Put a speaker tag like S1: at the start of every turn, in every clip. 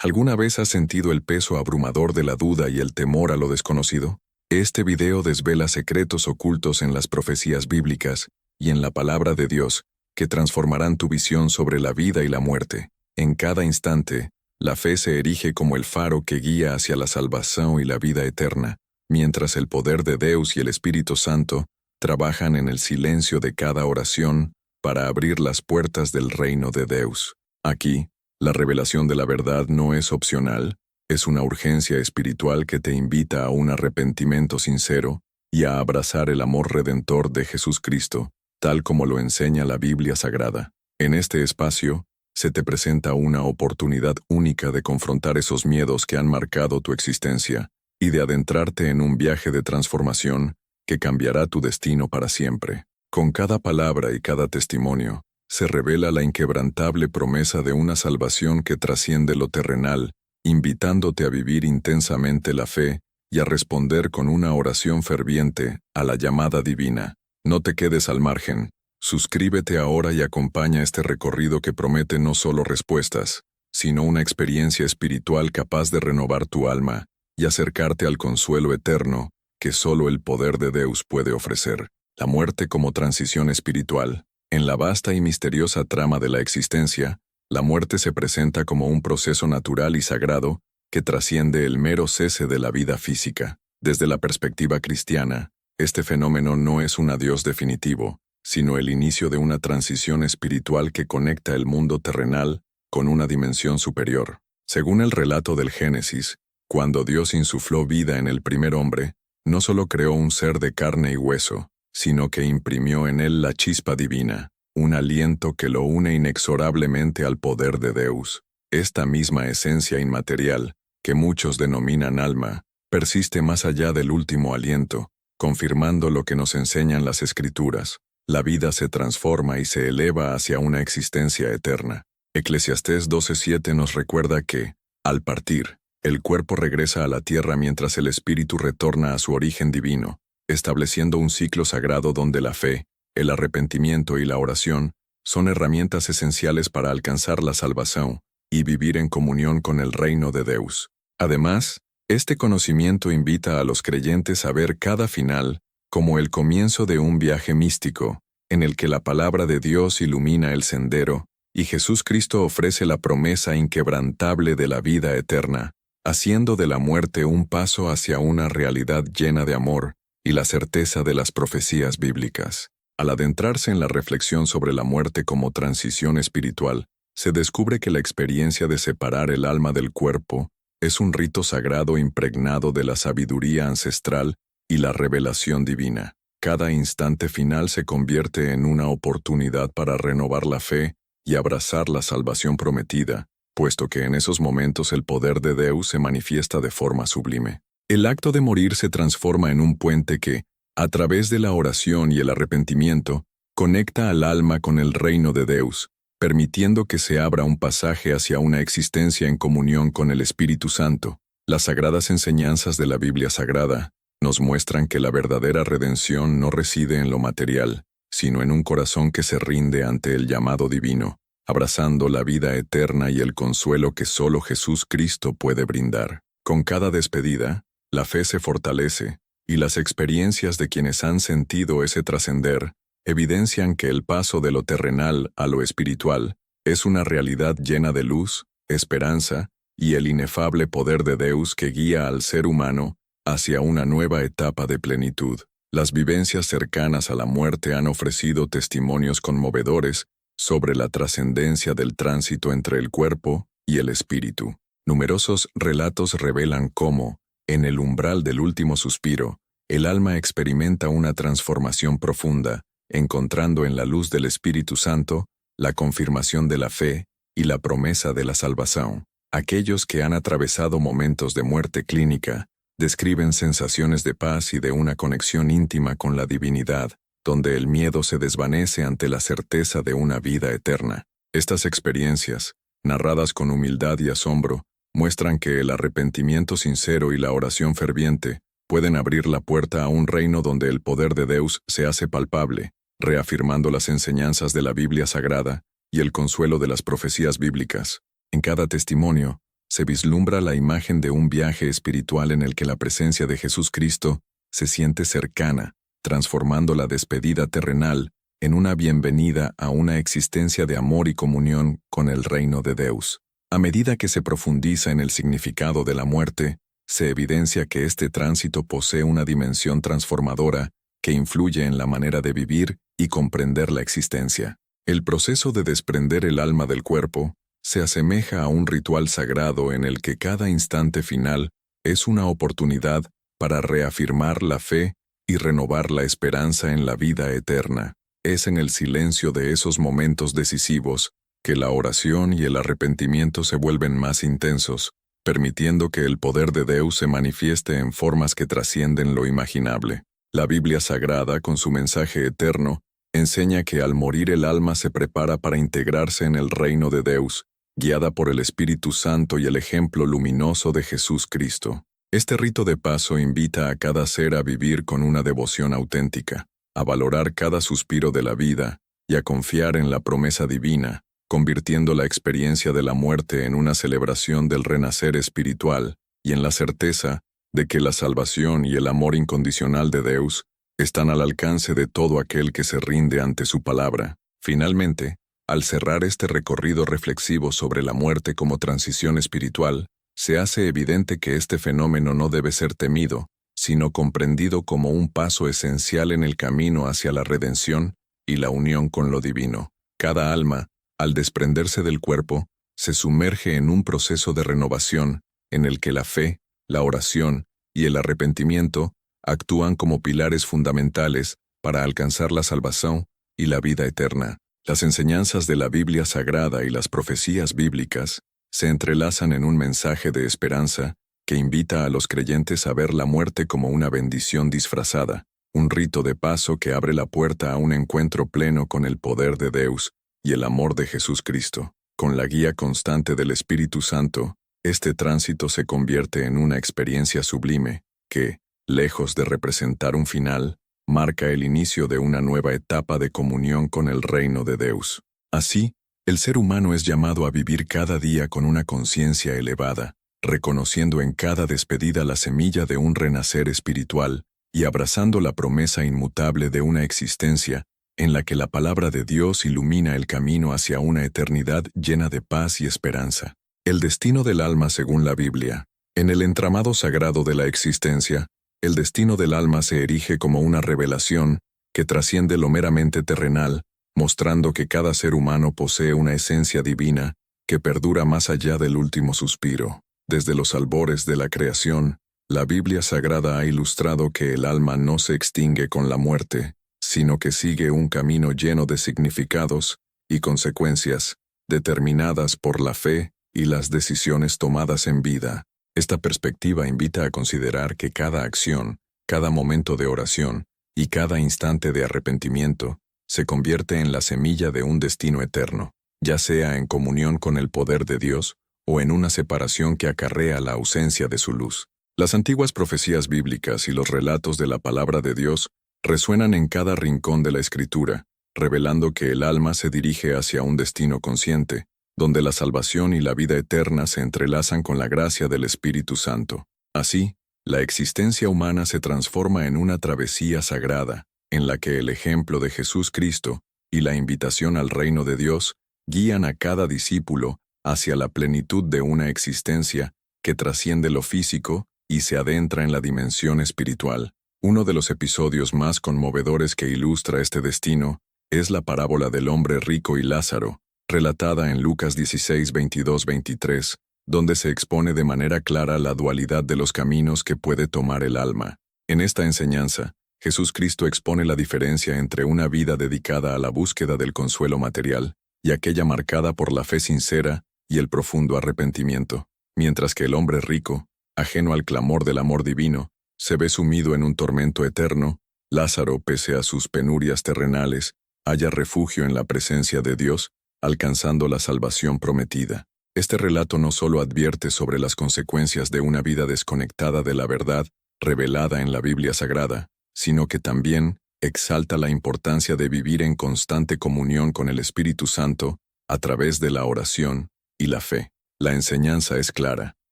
S1: ¿Alguna vez has sentido el peso abrumador de la duda y el temor a lo desconocido? Este video desvela secretos ocultos en las profecías bíblicas y en la palabra de Dios que transformarán tu visión sobre la vida y la muerte. En cada instante, la fe se erige como el faro que guía hacia la salvación y la vida eterna, mientras el poder de Dios y el Espíritu Santo trabajan en el silencio de cada oración para abrir las puertas del reino de Dios. Aquí, la revelación de la verdad no es opcional, es una urgencia espiritual que te invita a un arrepentimiento sincero y a abrazar el amor redentor de Jesucristo, tal como lo enseña la Biblia Sagrada. En este espacio, se te presenta una oportunidad única de confrontar esos miedos que han marcado tu existencia y de adentrarte en un viaje de transformación que cambiará tu destino para siempre. Con cada palabra y cada testimonio, se revela la inquebrantable promesa de una salvación que trasciende lo terrenal, invitándote a vivir intensamente la fe y a responder con una oración ferviente a la llamada divina. No te quedes al margen. Suscríbete ahora y acompaña este recorrido que promete no solo respuestas, sino una experiencia espiritual capaz de renovar tu alma y acercarte al consuelo eterno que solo el poder de Dios puede ofrecer. La muerte como transición espiritual. En la vasta y misteriosa trama de la existencia, la muerte se presenta como un proceso natural y sagrado que trasciende el mero cese de la vida física. Desde la perspectiva cristiana, este fenómeno no es un adiós definitivo, sino el inicio de una transición espiritual que conecta el mundo terrenal con una dimensión superior. Según el relato del Génesis, cuando Dios insufló vida en el primer hombre, no solo creó un ser de carne y hueso, sino que imprimió en él la chispa divina, un aliento que lo une inexorablemente al poder de Dios. Esta misma esencia inmaterial, que muchos denominan alma, persiste más allá del último aliento, confirmando lo que nos enseñan las Escrituras. La vida se transforma y se eleva hacia una existencia eterna. Eclesiastés 12:7 nos recuerda que, al partir, el cuerpo regresa a la tierra mientras el espíritu retorna a su origen divino, estableciendo un ciclo sagrado donde la fe, el arrepentimiento y la oración son herramientas esenciales para alcanzar la salvación y vivir en comunión con el reino de Dios. Además, este conocimiento invita a los creyentes a ver cada final como el comienzo de un viaje místico, en el que la palabra de Dios ilumina el sendero y Jesucristo ofrece la promesa inquebrantable de la vida eterna, haciendo de la muerte un paso hacia una realidad llena de amor y la certeza de las profecías bíblicas. Al adentrarse en la reflexión sobre la muerte como transición espiritual, se descubre que la experiencia de separar el alma del cuerpo es un rito sagrado impregnado de la sabiduría ancestral y la revelación divina. Cada instante final se convierte en una oportunidad para renovar la fe y abrazar la salvación prometida, puesto que en esos momentos el poder de Dios se manifiesta de forma sublime. El acto de morir se transforma en un puente que, a través de la oración y el arrepentimiento, conecta al alma con el reino de Dios, permitiendo que se abra un pasaje hacia una existencia en comunión con el Espíritu Santo. Las sagradas enseñanzas de la Biblia Sagrada nos muestran que la verdadera redención no reside en lo material, sino en un corazón que se rinde ante el llamado divino, abrazando la vida eterna y el consuelo que solo Jesucristo puede brindar. Con cada despedida, la fe se fortalece, y las experiencias de quienes han sentido ese trascender evidencian que el paso de lo terrenal a lo espiritual es una realidad llena de luz, esperanza y el inefable poder de Dios que guía al ser humano hacia una nueva etapa de plenitud. Las vivencias cercanas a la muerte han ofrecido testimonios conmovedores sobre la trascendencia del tránsito entre el cuerpo y el espíritu. Numerosos relatos revelan cómo, en el umbral del último suspiro, el alma experimenta una transformación profunda, encontrando en la luz del Espíritu Santo la confirmación de la fe y la promesa de la salvación. Aquellos que han atravesado momentos de muerte clínica describen sensaciones de paz y de una conexión íntima con la divinidad, donde el miedo se desvanece ante la certeza de una vida eterna. Estas experiencias, narradas con humildad y asombro, muestran que el arrepentimiento sincero y la oración ferviente pueden abrir la puerta a un reino donde el poder de Dios se hace palpable, reafirmando las enseñanzas de la Biblia Sagrada y el consuelo de las profecías bíblicas. En cada testimonio, se vislumbra la imagen de un viaje espiritual en el que la presencia de Jesucristo se siente cercana, transformando la despedida terrenal en una bienvenida a una existencia de amor y comunión con el reino de Dios. A medida que se profundiza en el significado de la muerte, se evidencia que este tránsito posee una dimensión transformadora que influye en la manera de vivir y comprender la existencia. El proceso de desprender el alma del cuerpo se asemeja a un ritual sagrado en el que cada instante final es una oportunidad para reafirmar la fe y renovar la esperanza en la vida eterna. Es en el silencio de esos momentos decisivos que la oración y el arrepentimiento se vuelven más intensos, permitiendo que el poder de Dios se manifieste en formas que trascienden lo imaginable. La Biblia Sagrada, con su mensaje eterno, enseña que al morir el alma se prepara para integrarse en el reino de Dios, guiada por el Espíritu Santo y el ejemplo luminoso de Jesucristo. Este rito de paso invita a cada ser a vivir con una devoción auténtica, a valorar cada suspiro de la vida y a confiar en la promesa divina, convirtiendo la experiencia de la muerte en una celebración del renacer espiritual y en la certeza de que la salvación y el amor incondicional de Dios están al alcance de todo aquel que se rinde ante su palabra. Finalmente, al cerrar este recorrido reflexivo sobre la muerte como transición espiritual, se hace evidente que este fenómeno no debe ser temido, sino comprendido como un paso esencial en el camino hacia la redención y la unión con lo divino. Cada alma, al desprenderse del cuerpo, se sumerge en un proceso de renovación en el que la fe, la oración y el arrepentimiento actúan como pilares fundamentales para alcanzar la salvación y la vida eterna. Las enseñanzas de la Biblia Sagrada y las profecías bíblicas se entrelazan en un mensaje de esperanza que invita a los creyentes a ver la muerte como una bendición disfrazada, un rito de paso que abre la puerta a un encuentro pleno con el poder de Dios y el amor de Jesucristo. Con la guía constante del Espíritu Santo, este tránsito se convierte en una experiencia sublime que, lejos de representar un final, marca el inicio de una nueva etapa de comunión con el reino de Dios. Así, el ser humano es llamado a vivir cada día con una conciencia elevada, reconociendo en cada despedida la semilla de un renacer espiritual y abrazando la promesa inmutable de una existencia en la que la palabra de Dios ilumina el camino hacia una eternidad llena de paz y esperanza. El destino del alma según la Biblia. En el entramado sagrado de la existencia, el destino del alma se erige como una revelación que trasciende lo meramente terrenal, mostrando que cada ser humano posee una esencia divina que perdura más allá del último suspiro. Desde los albores de la creación, la Biblia Sagrada ha ilustrado que el alma no se extingue con la muerte, sino que sigue un camino lleno de significados y consecuencias, determinadas por la fe y las decisiones tomadas en vida. Esta perspectiva invita a considerar que cada acción, cada momento de oración y cada instante de arrepentimiento se convierte en la semilla de un destino eterno, ya sea en comunión con el poder de Dios o en una separación que acarrea la ausencia de su luz. Las antiguas profecías bíblicas y los relatos de la palabra de Dios resuenan en cada rincón de la Escritura, revelando que el alma se dirige hacia un destino consciente, donde la salvación y la vida eterna se entrelazan con la gracia del Espíritu Santo. Así, la existencia humana se transforma en una travesía sagrada, en la que el ejemplo de Jesucristo y la invitación al reino de Dios guían a cada discípulo hacia la plenitud de una existencia que trasciende lo físico y se adentra en la dimensión espiritual. Uno de los episodios más conmovedores que ilustra este destino es la parábola del hombre rico y Lázaro, relatada en Lucas 16, 22, 23, donde se expone de manera clara la dualidad de los caminos que puede tomar el alma. En esta enseñanza, Jesucristo expone la diferencia entre una vida dedicada a la búsqueda del consuelo material y aquella marcada por la fe sincera y el profundo arrepentimiento, mientras que el hombre rico, ajeno al clamor del amor divino, se ve sumido en un tormento eterno. Lázaro, pese a sus penurias terrenales, halla refugio en la presencia de Dios, alcanzando la salvación prometida. Este relato no solo advierte sobre las consecuencias de una vida desconectada de la verdad revelada en la Biblia Sagrada, sino que también exalta la importancia de vivir en constante comunión con el Espíritu Santo a través de la oración y la fe. La enseñanza es clara.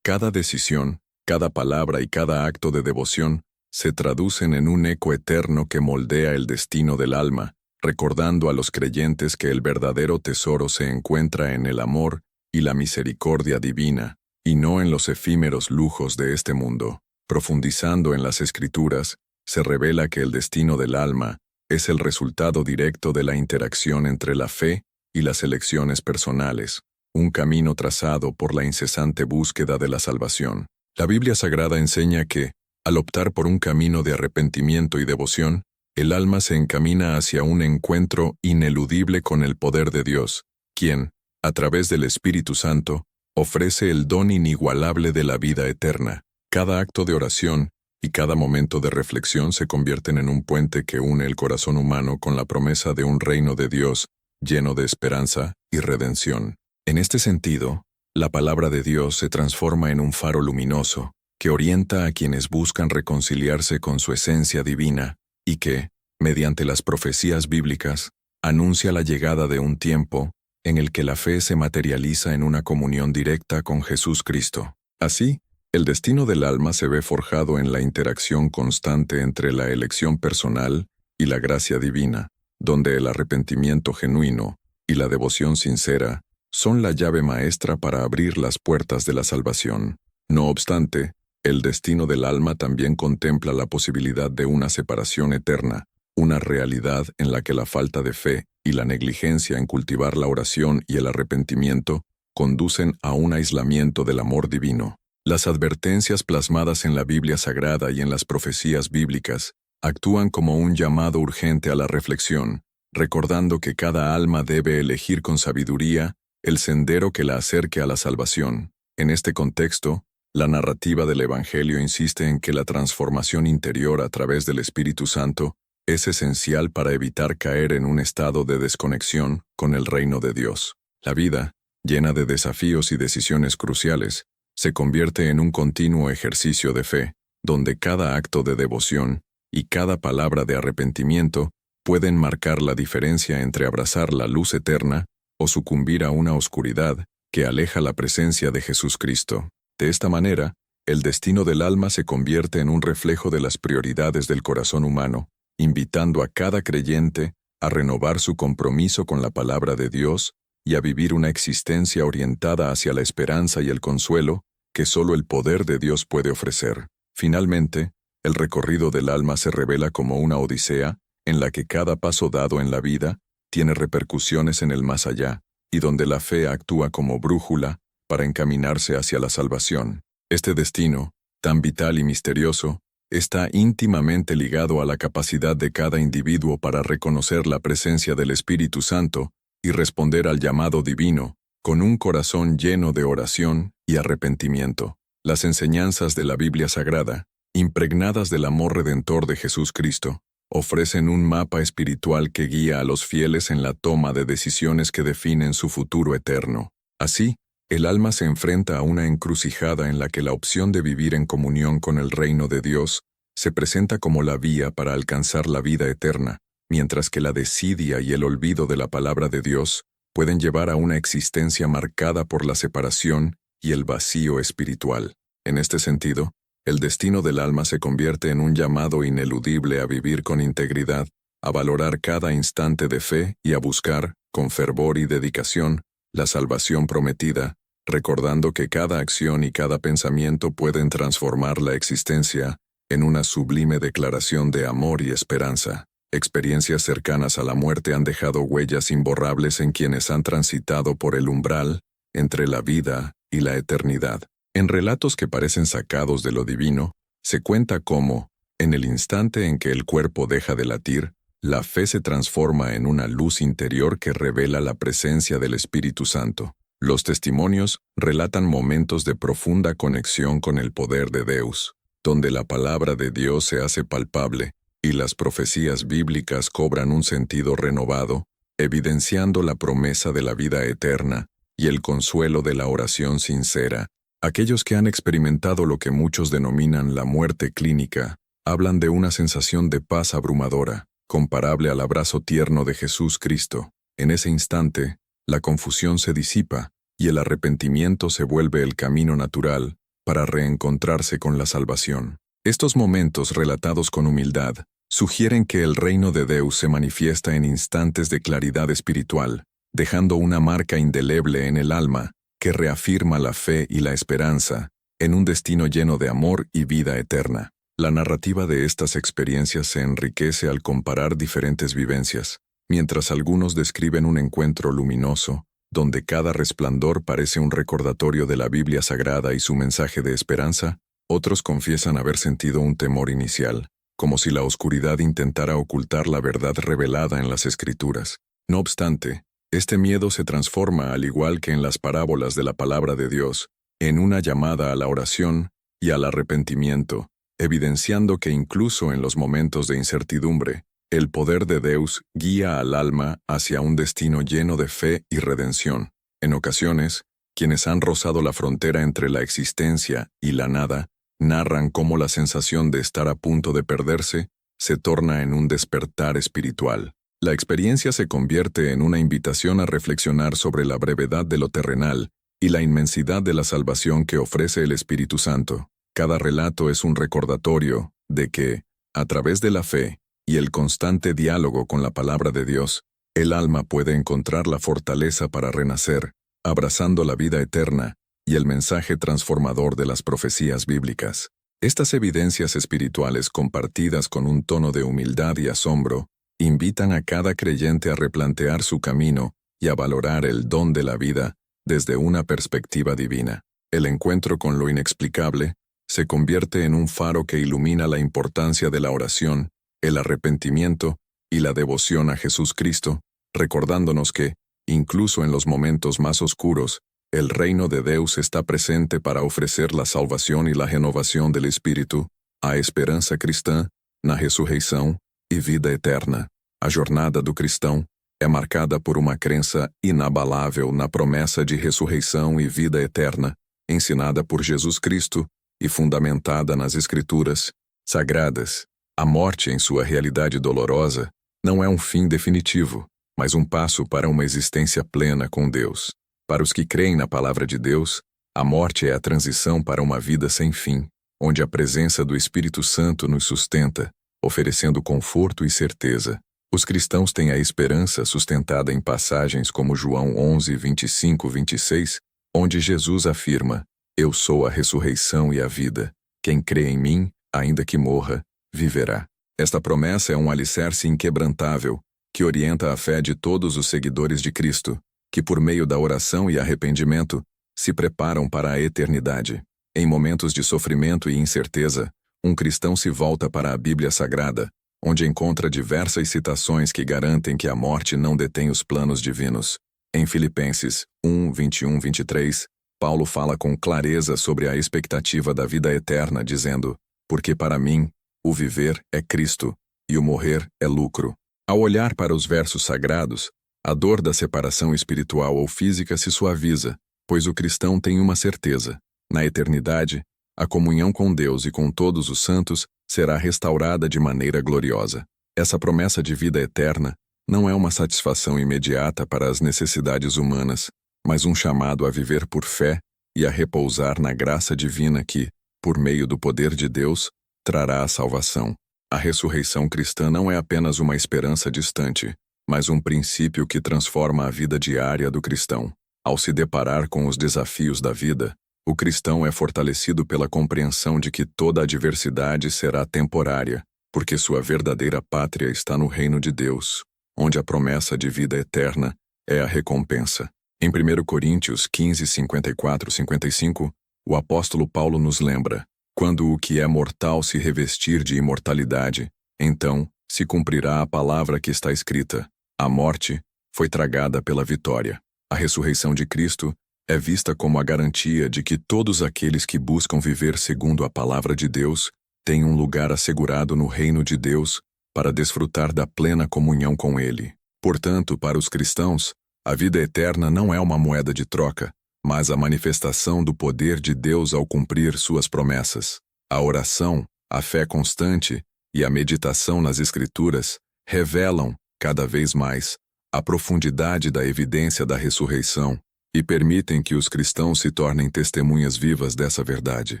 S1: Cada decisión, cada palabra y cada acto de devoción se traducen en un eco eterno que moldea el destino del alma, recordando a los creyentes que el verdadero tesoro se encuentra en el amor y la misericordia divina, y no en los efímeros lujos de este mundo. Profundizando en las Escrituras, se revela que el destino del alma es el resultado directo de la interacción entre la fe y las elecciones personales, un camino trazado por la incesante búsqueda de la salvación. La Biblia Sagrada enseña que, al optar por un camino de arrepentimiento y devoción, el alma se encamina hacia un encuentro ineludible con el poder de Dios, quien, a través del Espíritu Santo, ofrece el don inigualable de la vida eterna. Cada acto de oración y cada momento de reflexión se convierten en un puente que une el corazón humano con la promesa de un reino de Dios lleno de esperanza y redención. En este sentido, la palabra de Dios se transforma en un faro luminoso que orienta a quienes buscan reconciliarse con su esencia divina y que, mediante las profecías bíblicas, anuncia la llegada de un tiempo en el que la fe se materializa en una comunión directa con Jesús Cristo. Así, el destino del alma se ve forjado en la interacción constante entre la elección personal y la gracia divina, donde el arrepentimiento genuino y la devoción sincera son la llave maestra para abrir las puertas de la salvación. No obstante, el destino del alma también contempla la posibilidad de una separación eterna, una realidad en la que la falta de fe y la negligencia en cultivar la oración y el arrepentimiento conducen a un aislamiento del amor divino. Las advertencias plasmadas en la Biblia Sagrada y en las profecías bíblicas actúan como un llamado urgente a la reflexión, recordando que cada alma debe elegir con sabiduría el sendero que la acerque a la salvación. En este contexto, la narrativa del Evangelio insiste en que la transformación interior a través del Espíritu Santo es esencial para evitar caer en un estado de desconexión con el reino de Dios. La vida, llena de desafíos y decisiones cruciales, se convierte en un continuo ejercicio de fe, donde cada acto de devoción y cada palabra de arrepentimiento pueden marcar la diferencia entre abrazar la luz eterna o sucumbir a una oscuridad que aleja la presencia de Jesús Cristo. De esta manera, el destino del alma se convierte en un reflejo de las prioridades del corazón humano, invitando a cada creyente a renovar su compromiso con la palabra de Dios y a vivir una existencia orientada hacia la esperanza y el consuelo que solo el poder de Dios puede ofrecer. Finalmente, el recorrido del alma se revela como una odisea en la que cada paso dado en la vida tiene repercusiones en el más allá, y donde la fe actúa como brújula para encaminarse hacia la salvación. Este destino, tan vital y misterioso, está íntimamente ligado a la capacidad de cada individuo para reconocer la presencia del Espíritu Santo y responder al llamado divino, con un corazón lleno de oración y arrepentimiento. Las enseñanzas de la Biblia Sagrada, impregnadas del amor redentor de Jesús Cristo, ofrecen un mapa espiritual que guía a los fieles en la toma de decisiones que definen su futuro eterno. Así, el alma se enfrenta a una encrucijada en la que la opción de vivir en comunión con el reino de Dios se presenta como la vía para alcanzar la vida eterna, mientras que la desidia y el olvido de la palabra de Dios pueden llevar a una existencia marcada por la separación y el vacío espiritual. En este sentido, el destino del alma se convierte en un llamado ineludible a vivir con integridad, a valorar cada instante de fe y a buscar, con fervor y dedicación, la salvación prometida, recordando que cada acción y cada pensamiento pueden transformar la existencia en una sublime declaración de amor y esperanza. Experiencias cercanas a la muerte han dejado huellas imborrables en quienes han transitado por el umbral entre la vida y la eternidad. En relatos que parecen sacados de lo divino, se cuenta cómo, en el instante en que el cuerpo deja de latir, la fe se transforma en una luz interior que revela la presencia del Espíritu Santo. Los testimonios relatan momentos de profunda conexión con el poder de Dios, donde la palabra de Dios se hace palpable y las profecías bíblicas cobran un sentido renovado, evidenciando la promesa de la vida eterna y el consuelo de la oración sincera. Aquellos que han experimentado lo que muchos denominan la muerte clínica, hablan de una sensación de paz abrumadora, comparable al abrazo tierno de Jesús Cristo. En ese instante, la confusión se disipa y el arrepentimiento se vuelve el camino natural para reencontrarse con la salvación. Estos momentos relatados con humildad sugieren que el reino de Dios se manifiesta en instantes de claridad espiritual, dejando una marca indeleble en el alma que reafirma la fe y la esperanza en un destino lleno de amor y vida eterna. La narrativa de estas experiencias se enriquece al comparar diferentes vivencias, mientras algunos describen un encuentro luminoso, donde cada resplandor parece un recordatorio de la Biblia Sagrada y su mensaje de esperanza, otros confiesan haber sentido un temor inicial, como si la oscuridad intentara ocultar la verdad revelada en las Escrituras. No obstante, este miedo se transforma, al igual que en las parábolas de la palabra de Dios, en una llamada a la oración y al arrepentimiento, evidenciando que incluso en los momentos de incertidumbre, el poder de Dios guía al alma hacia un destino lleno de fe y redención. En ocasiones, quienes han rozado la frontera entre la existencia y la nada, narran cómo la sensación de estar a punto de perderse se torna en un despertar espiritual. La experiencia se convierte en una invitación a reflexionar sobre la brevedad de lo terrenal y la inmensidad de la salvación que ofrece el Espíritu Santo. Cada relato es un recordatorio de que, a través de la fe y el constante diálogo con la palabra de Dios, el alma puede encontrar la fortaleza para renacer, abrazando la vida eterna y el mensaje transformador de las profecías bíblicas. Estas evidencias espirituales compartidas con un tono de humildad y asombro invitan a cada creyente a replantear su camino y a valorar el don de la vida desde una perspectiva divina. El encuentro con lo inexplicable se convierte en un faro que ilumina la importancia de la oración, el arrepentimiento y la devoción a Jesucristo, recordándonos que, incluso en los momentos más oscuros, el reino de Dios está presente para ofrecer la salvación y la renovación del espírito, a esperança cristã, na ressurreição e vida eterna. A jornada do cristão é marcada por uma crença inabalável na promessa de ressurreição e vida eterna, ensinada por Jesus Cristo e fundamentada nas Escrituras sagradas. A morte, em sua realidade dolorosa, não é um fim definitivo, mas um passo para uma existência plena com Deus. Para os que creem na palavra de Deus, a morte é a transição para uma vida sem fim, onde a presença do Espírito Santo nos sustenta, oferecendo conforto e certeza. Os cristãos têm a esperança sustentada em passagens como João 11, 25, 26, onde Jesus afirma: Eu sou a ressurreição e a vida. Quem crê em mim, ainda que morra, viverá. Esta promessa é um alicerce inquebrantável que orienta a fé de todos os seguidores de Cristo, que por meio da oração e arrependimento se preparam para a eternidade. Em momentos de sofrimento e incerteza, um cristão se volta para a Bíblia Sagrada, onde encontra diversas citações que garantem que a morte não detém os planos divinos. Em Filipenses 1, 21, 23, Paulo fala com clareza sobre a expectativa da vida eterna, dizendo: Porque para mim, o viver é Cristo, e o morrer é lucro. Ao olhar para os versos sagrados, a dor da separação espiritual ou física se suaviza, pois o cristão tem uma certeza: na eternidade, a comunhão com Deus e com todos os santos será restaurada de maneira gloriosa. Essa promessa de vida eterna não é uma satisfação imediata para as necessidades humanas, mas um chamado a viver por fé e a repousar na graça divina que, por meio do poder de Deus, trará a salvação. A ressurreição cristã não é apenas uma esperança distante, mas um princípio que transforma a vida diária do cristão. Ao se deparar com os desafios da vida, o cristão é fortalecido pela compreensão de que toda adversidade será temporária, porque sua verdadeira pátria está no reino de Deus, onde a promessa de vida eterna é a recompensa. Em 1 Coríntios 15, 54, 55, o apóstolo Paulo nos lembra: Quando o que é mortal se revestir de imortalidade, então se cumprirá a palavra que está escrita: a morte foi tragada pela vitória. A ressurreição de Cristo é vista como a garantia de que todos aqueles que buscam viver segundo a palavra de Deus têm um lugar assegurado no reino de Deus para desfrutar da plena comunhão com Ele. Portanto, para os cristãos, a vida eterna não é uma moeda de troca, mas a manifestação do poder de Deus ao cumprir suas promessas. A oração, a fé constante e a meditação nas Escrituras revelam, cada vez mais, a profundidade da evidência da ressurreição e permitem que os cristãos se tornem testemunhas vivas dessa verdade.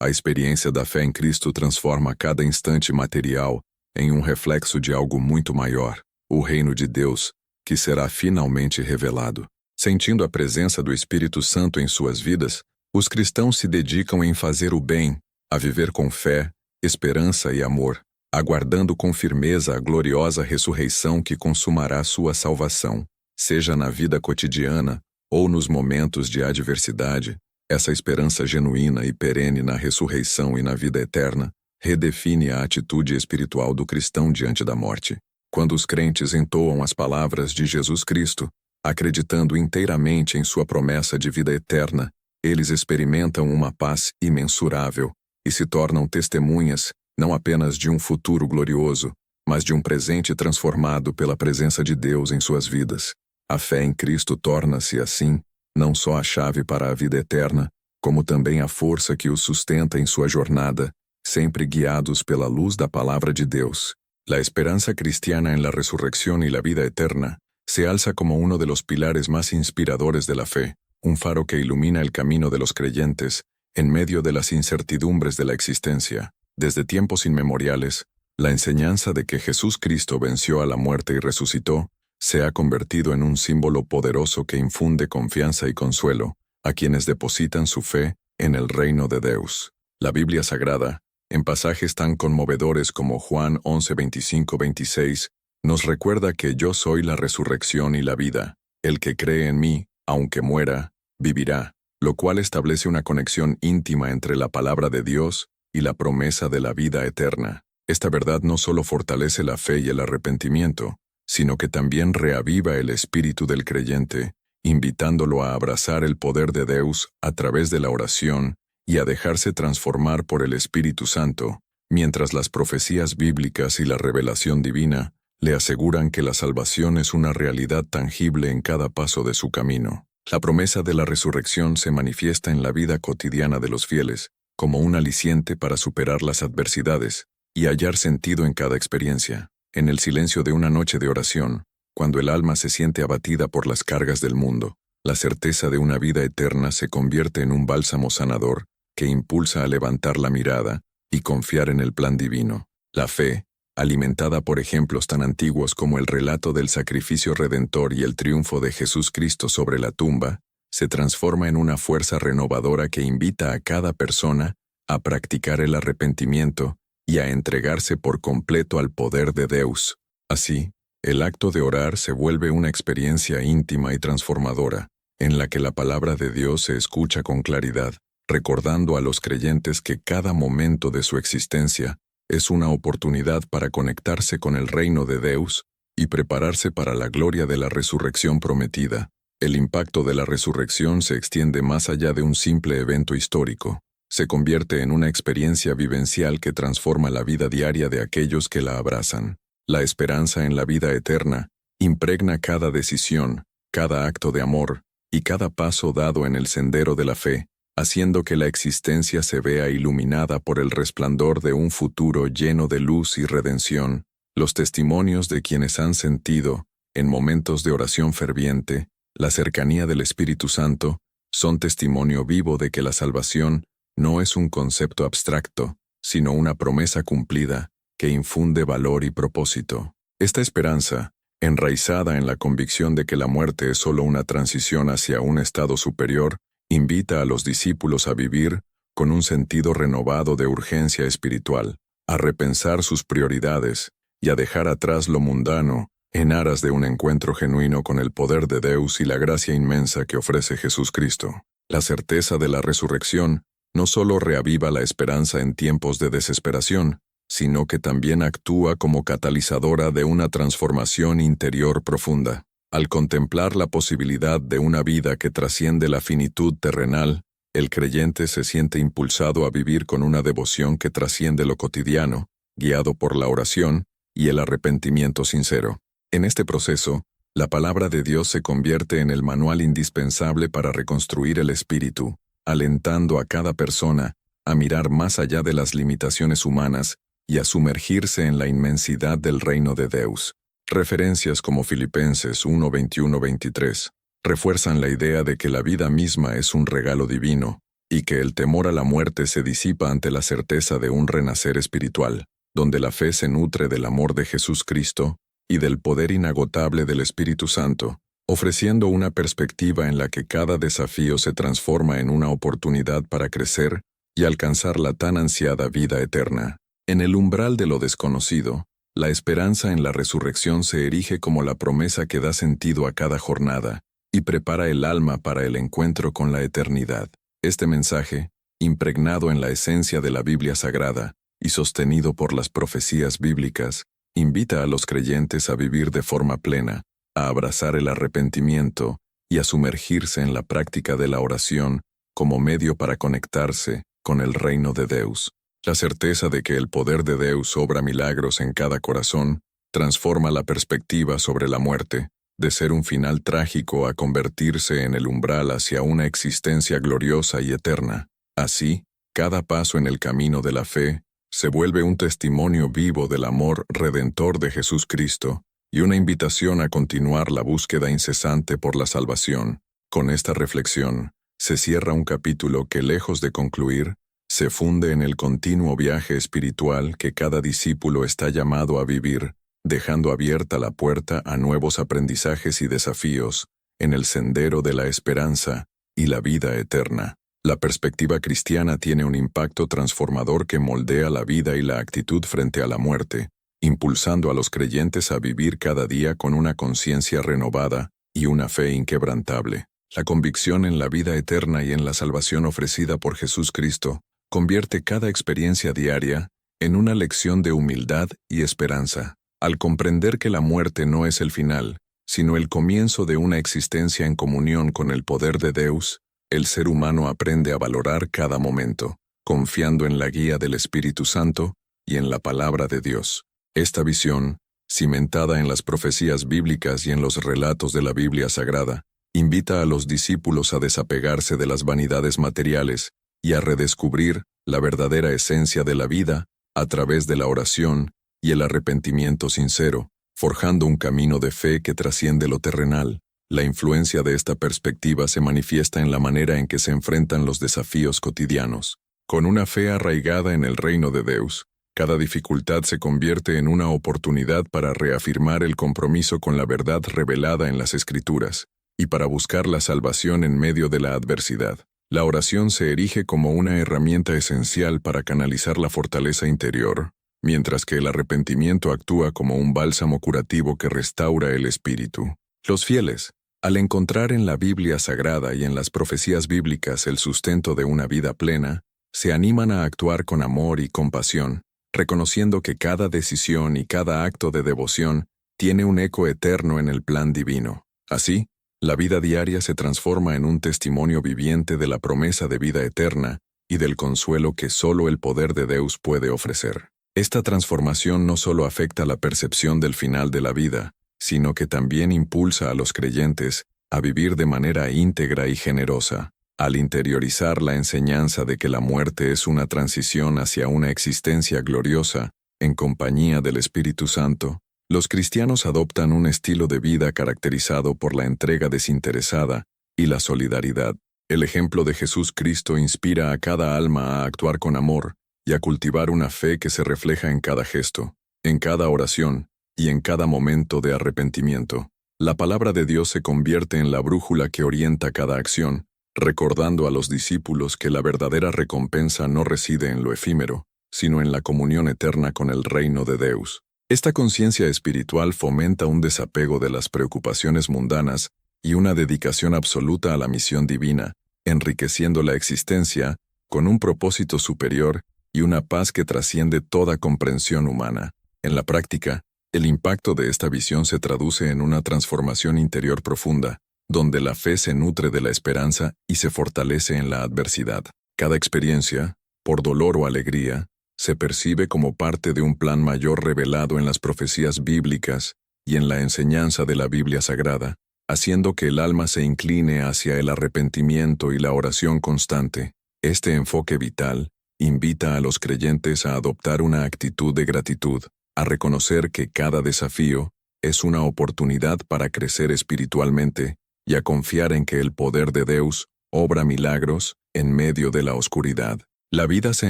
S1: A experiência da fé em Cristo transforma cada instante material em um reflexo de algo muito maior, o reino de Deus, que será finalmente revelado. Sentindo a presença do Espírito Santo em suas vidas, os cristãos se dedicam em fazer o bem, a viver com fé, esperança e amor, aguardando com firmeza a gloriosa ressurreição que consumará sua salvação. Seja na vida cotidiana ou nos momentos de adversidade, essa esperança genuína e perene na ressurreição e na vida eterna redefine a atitude espiritual do cristão diante da morte. Quando os crentes entoam as palavras de Jesus Cristo, acreditando inteiramente em sua promessa de vida eterna, eles experimentam uma paz imensurável e se tornam testemunhas não apenas de um futuro glorioso, mas de um presente transformado pela presença de Deus em suas vidas. A fé em Cristo torna-se, assim, não só a chave para a vida eterna, como também a força que os sustenta em sua jornada, sempre guiados pela luz da palavra de Deus. La esperanza cristiana en la resurrección y la vida eterna se alza como uno de los pilares más inspiradores de la fe, un faro que ilumina el camino de los creyentes en medio de las incertidumbres de la existencia. Desde tiempos inmemoriales, la enseñanza de que Jesús Cristo venció a la muerte y resucitó se ha convertido en un símbolo poderoso que infunde confianza y consuelo a quienes depositan su fe en el reino de Dios. La Biblia Sagrada, en pasajes tan conmovedores como Juan 11:25-26, nos recuerda que yo soy la resurrección y la vida. El que cree en mí, aunque muera, vivirá, lo cual establece una conexión íntima entre la palabra de Dios y la promesa de la vida eterna. Esta verdad no solo fortalece la fe y el arrepentimiento, sino que también reaviva el espíritu del creyente, invitándolo a abrazar el poder de Dios a través de la oración y a dejarse transformar por el Espíritu Santo, mientras las profecías bíblicas y la revelación divina le aseguran que la salvación es una realidad tangible en cada paso de su camino. La promesa de la resurrección se manifiesta en la vida cotidiana de los fieles, como un aliciente para superar las adversidades y hallar sentido en cada experiencia. En el silencio de una noche de oración, cuando el alma se siente abatida por las cargas del mundo, la certeza de una vida eterna se convierte en un bálsamo sanador que impulsa a levantar la mirada y confiar en el plan divino. La fe, alimentada por ejemplos tan antiguos como el relato del sacrificio redentor y el triunfo de Jesús Cristo sobre la tumba, se transforma en una fuerza renovadora que invita a cada persona a practicar el arrepentimiento y a entregarse por completo al poder de Dios. Así, el acto de orar se vuelve una experiencia íntima y transformadora, en la que la palabra de Dios se escucha con claridad, recordando a los creyentes que cada momento de su existencia es una oportunidad para conectarse con el reino de Dios y prepararse para la gloria de la resurrección prometida. El impacto de la resurrección se extiende más allá de un simple evento histórico. Se convierte en una experiencia vivencial que transforma la vida diaria de aquellos que la abrazan. La esperanza en la vida eterna impregna cada decisión, cada acto de amor y cada paso dado en el sendero de la fe, haciendo que la existencia se vea iluminada por el resplandor de un futuro lleno de luz y redención. Los testimonios de quienes han sentido, en momentos de oración ferviente, la cercanía del Espíritu Santo, son testimonio vivo de que la salvación no es un concepto abstracto, sino una promesa cumplida que infunde valor y propósito. Esta esperanza, enraizada en la convicción de que la muerte es solo una transición hacia un estado superior, invita a los discípulos a vivir con un sentido renovado de urgencia espiritual, a repensar sus prioridades y a dejar atrás lo mundano en aras de un encuentro genuino con el poder de Dios y la gracia inmensa que ofrece Jesús Cristo. La certeza de la resurrección no solo reaviva la esperanza en tiempos de desesperación, sino que también actúa como catalizadora de una transformación interior profunda. Al contemplar la posibilidad de una vida que trasciende la finitud terrenal, el creyente se siente impulsado a vivir con una devoción que trasciende lo cotidiano, guiado por la oración y el arrepentimiento sincero. En este proceso, la palabra de Dios se convierte en el manual indispensable para reconstruir el espíritu, alentando a cada persona a mirar más allá de las limitaciones humanas y a sumergirse en la inmensidad del reino de Dios. Referencias como Filipenses 1:21-23, refuerzan la idea de que la vida misma es un regalo divino y que el temor a la muerte se disipa ante la certeza de un renacer espiritual, donde la fe se nutre del amor de Jesús Cristo y del poder inagotable del Espíritu Santo, ofreciendo una perspectiva en la que cada desafío se transforma en una oportunidad para crecer y alcanzar la tan ansiada vida eterna. En el umbral de lo desconocido, la esperanza en la resurrección se erige como la promesa que da sentido a cada jornada y prepara el alma para el encuentro con la eternidad. Este mensaje, impregnado en la esencia de la Biblia Sagrada y sostenido por las profecías bíblicas, invita a los creyentes a vivir de forma plena, a abrazar el arrepentimiento y a sumergirse en la práctica de la oración como medio para conectarse con el reino de Deus. La certeza de que el poder de Deus obra milagros en cada corazón transforma la perspectiva sobre la muerte, de ser un final trágico a convertirse en el umbral hacia una existencia gloriosa y eterna. Así, cada paso en el camino de la fe se vuelve un testimonio vivo del amor redentor de Jesús Cristo y una invitación a continuar la búsqueda incesante por la salvación. Con esta reflexión, se cierra un capítulo que, lejos de concluir, se funde en el continuo viaje espiritual que cada discípulo está llamado a vivir, dejando abierta la puerta a nuevos aprendizajes y desafíos en el sendero de la esperanza y la vida eterna. La perspectiva cristiana tiene un impacto transformador que moldea la vida y la actitud frente a la muerte, impulsando a los creyentes a vivir cada día con una conciencia renovada y una fe inquebrantable. La convicción en la vida eterna y en la salvación ofrecida por Jesús Cristo convierte cada experiencia diaria en una lección de humildad y esperanza. Al comprender que la muerte no es el final, sino el comienzo de una existencia en comunión con el poder de Deus, el ser humano aprende a valorar cada momento, confiando en la guía del Espíritu Santo y en la palabra de Dios. Esta visión, cimentada en las profecías bíblicas y en los relatos de la Biblia Sagrada, invita a los discípulos a desapegarse de las vanidades materiales y a redescubrir la verdadera esencia de la vida a través de la oración y el arrepentimiento sincero, forjando un camino de fe que trasciende lo terrenal. La influencia de esta perspectiva se manifiesta en la manera en que se enfrentan los desafíos cotidianos. Con una fe arraigada en el reino de Deus, cada dificultad se convierte en una oportunidad para reafirmar el compromiso con la verdad revelada en las Escrituras y para buscar la salvación en medio de la adversidad. La oración se erige como una herramienta esencial para canalizar la fortaleza interior, mientras que el arrepentimiento actúa como un bálsamo curativo que restaura el espíritu. Los fieles, al encontrar en la Biblia Sagrada y en las profecías bíblicas el sustento de una vida plena, se animan a actuar con amor y compasión, reconociendo que cada decisión y cada acto de devoción tiene un eco eterno en el plan divino. Así, la vida diaria se transforma en un testimonio viviente de la promesa de vida eterna y del consuelo que solo el poder de Deus puede ofrecer. Esta transformación no solo afecta la percepción del final de la vida, sino que también impulsa a los creyentes a vivir de manera íntegra y generosa. Al interiorizar la enseñanza de que la muerte es una transición hacia una existencia gloriosa, en compañía del Espíritu Santo, los cristianos adoptan un estilo de vida caracterizado por la entrega desinteresada y la solidaridad. El ejemplo de Jesús Cristo inspira a cada alma a actuar con amor y a cultivar una fe que se refleja en cada gesto, en cada oración y en cada momento de arrepentimiento. La palabra de Dios se convierte en la brújula que orienta cada acción, recordando a los discípulos que la verdadera recompensa no reside en lo efímero, sino en la comunión eterna con el reino de Deus. Esta conciencia espiritual fomenta un desapego de las preocupaciones mundanas y una dedicación absoluta a la misión divina, enriqueciendo la existencia con un propósito superior y una paz que trasciende toda comprensión humana. En la práctica, el impacto de esta visión se traduce en una transformación interior profunda, donde la fe se nutre de la esperanza y se fortalece en la adversidad. Cada experiencia, por dolor o alegría, se percibe como parte de un plan mayor revelado en las profecías bíblicas y en la enseñanza de la Biblia Sagrada, haciendo que el alma se incline hacia el arrepentimiento y la oración constante. Este enfoque vital invita a los creyentes a adoptar una actitud de gratitud, a reconocer que cada desafío es una oportunidad para crecer espiritualmente y a confiar en que el poder de Deus obra milagros en medio de la oscuridad. La vida se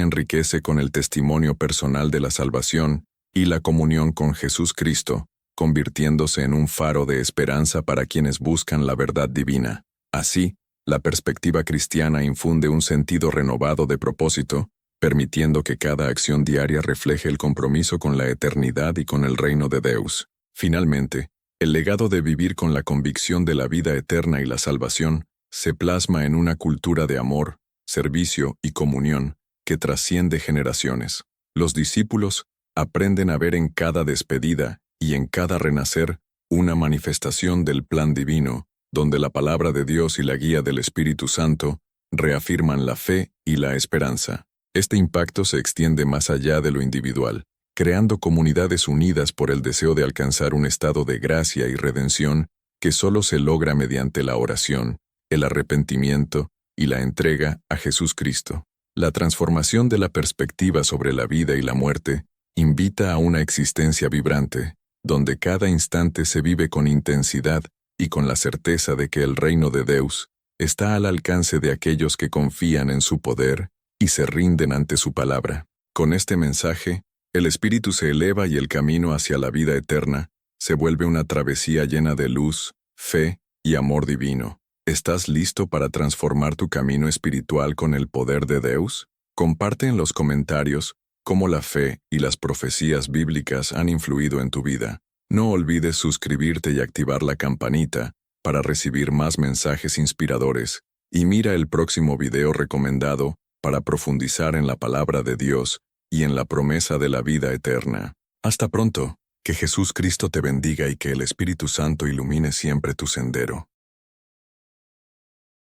S1: enriquece con el testimonio personal de la salvación y la comunión con Jesús Cristo, convirtiéndose en un faro de esperanza para quienes buscan la verdad divina. Así, la perspectiva cristiana infunde un sentido renovado de propósito, permitiendo que cada acción diaria refleje el compromiso con la eternidad y con el reino de Deus. Finalmente, el legado de vivir con la convicción de la vida eterna y la salvación se plasma en una cultura de amor, servicio y comunión que trasciende generaciones. Los discípulos aprenden a ver en cada despedida y en cada renacer una manifestación del plan divino, donde la palabra de Dios y la guía del Espíritu Santo reafirman la fe y la esperanza. Este impacto se extiende más allá de lo individual, creando comunidades unidas por el deseo de alcanzar un estado de gracia y redención que solo se logra mediante la oración, el arrepentimiento y la entrega a Jesús Cristo. La transformación de la perspectiva sobre la vida y la muerte invita a una existencia vibrante, donde cada instante se vive con intensidad y con la certeza de que el reino de Deus está al alcance de aquellos que confían en su poder y se rinden ante su palabra. Con este mensaje, el espíritu se eleva y el camino hacia la vida eterna se vuelve una travesía llena de luz, fe y amor divino. ¿Estás listo para transformar tu camino espiritual con el poder de Deus? Comparte en los comentarios cómo la fe y las profecías bíblicas han influido en tu vida. No olvides suscribirte y activar la campanita para recibir más mensajes inspiradores, y mira el próximo video recomendado para profundizar en la palabra de Dios y en la promesa de la vida eterna. Hasta pronto, que Jesús Cristo te bendiga y que el Espíritu Santo ilumine siempre tu sendero.